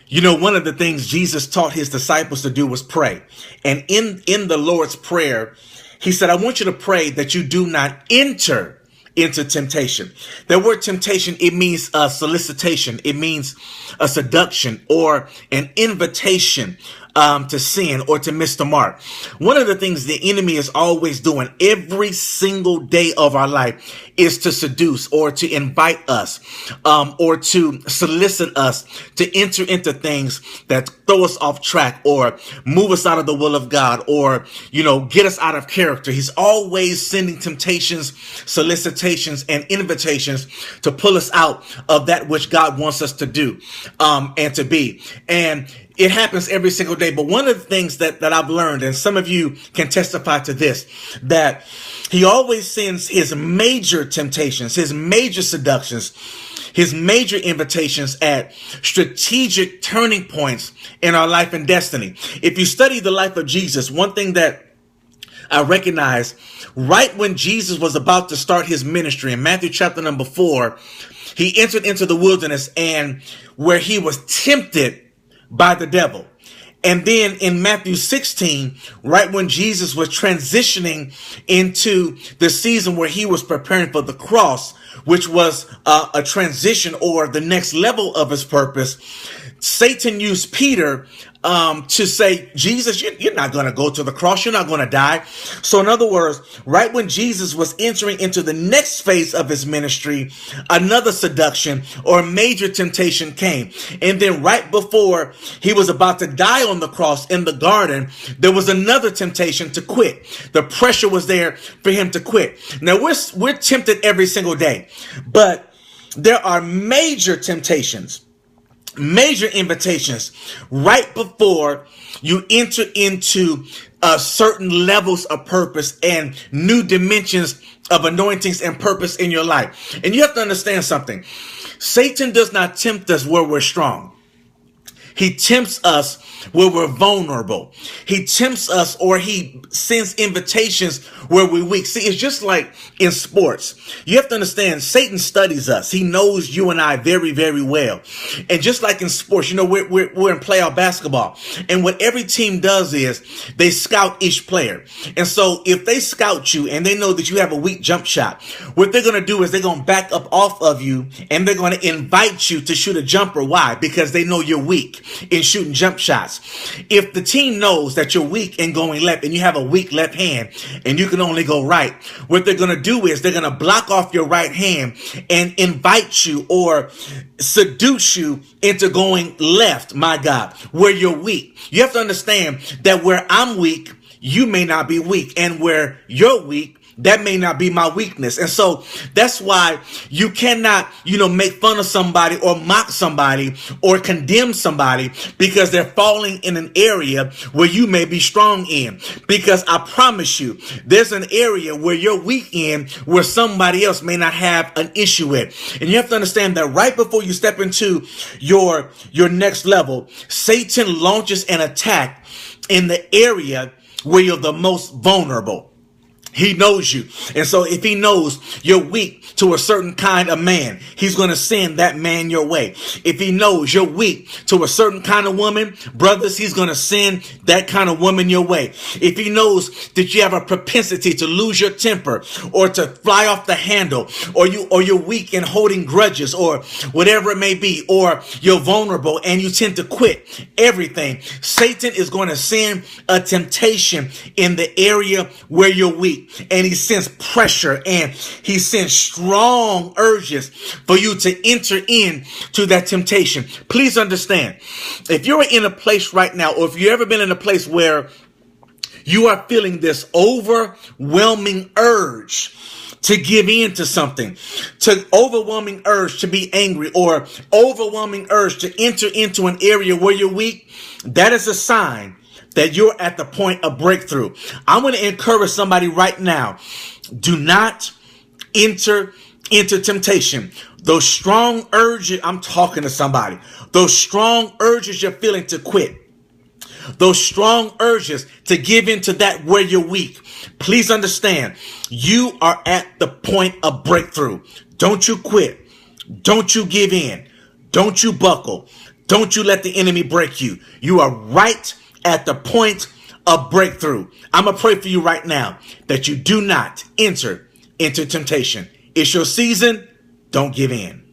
You know, one of the things Jesus taught his disciples to do was pray. And in the Lord's Prayer, he said, I want you to pray that you do not enter into temptation. The word temptation, it means a solicitation. It means a seduction or an invitation to sin or to miss the mark. One of the things the enemy is always doing every single day of our life is to seduce or to invite us or to solicit us to enter into things that throw us off track or move us out of the will of God or, get us out of character. He's always sending temptations, solicitations, and invitations to pull us out of that which God wants us to do and to be. And it happens every single day. But one of the things that I've learned, and some of you can testify to this, that he always sends his major temptations, his major seductions, his major invitations at strategic turning points in our life and destiny. If you study the life of Jesus, one thing that I recognize right when Jesus was about to start his ministry in Matthew chapter number 4, he entered into the wilderness and where he was tempted by the devil. And then in Matthew 16, right when Jesus was transitioning into the season where he was preparing for the cross, which was a transition or the next level of his purpose, Satan used Peter to say, Jesus, you're not going to go to the cross. You're not going to die. So in other words, right when Jesus was entering into the next phase of his ministry, another seduction or major temptation came. And then right before he was about to die on the cross in the garden, there was another temptation to quit. The pressure was there for him to quit. Now we're tempted every single day, but there are major temptations, major invitations right before you enter into certain levels of purpose and new dimensions of anointings and purpose in your life. And you have to understand something. Satan does not tempt us where we're strong. He tempts us where we're vulnerable. He tempts us or he sends invitations where we're weak. See, it's just like in sports. You have to understand, Satan studies us. He knows you and I very, very well. And just like in sports, we're in playoff basketball. And what every team does is they scout each player. And so if they scout you and they know that you have a weak jump shot, what they're going to do is they're going to back up off of you and they're going to invite you to shoot a jumper. Why? Because they know you're weak in shooting jump shots. If the team knows that you're weak in going left and you have a weak left hand and you can only go right, what they're going to do is they're going to block off your right hand and invite you or seduce you into going left, my God, where you're weak. You have to understand that where I'm weak, you may not be weak, and where you're weak, that may not be my weakness. And so that's why you cannot, make fun of somebody or mock somebody or condemn somebody because they're falling in an area where you may be strong in. Because I promise you, there's an area where you're weak in where somebody else may not have an issue with. And you have to understand that right before you step into your next level, Satan launches an attack in the area where you're the most vulnerable. He knows you. And so if he knows you're weak to a certain kind of man, he's going to send that man your way. If he knows you're weak to a certain kind of woman, brothers, he's going to send that kind of woman your way. If he knows that you have a propensity to lose your temper or to fly off the handle, or you're weak in holding grudges or whatever it may be, or you're vulnerable and you tend to quit everything, Satan is going to send a temptation in the area where you're weak. And he sends pressure and he sends strong urges for you to enter into that temptation. Please understand, if you're in a place right now, or if you've ever been in a place where you are feeling this overwhelming urge to give in to something, to overwhelming urge to be angry, or overwhelming urge to enter into an area where you're weak, that is a sign that you're at the point of breakthrough. I'm going to encourage somebody right now. Do not enter into temptation. Those strong urges, I'm talking to somebody. Those strong urges you're feeling to quit. Those strong urges to give into that where you're weak. Please understand, you are at the point of breakthrough. Don't you quit. Don't you give in. Don't you buckle. Don't you let the enemy break you. You are right at the point of breakthrough. I'm going to pray for you right now that you do not enter into temptation. It's your season. Don't give in.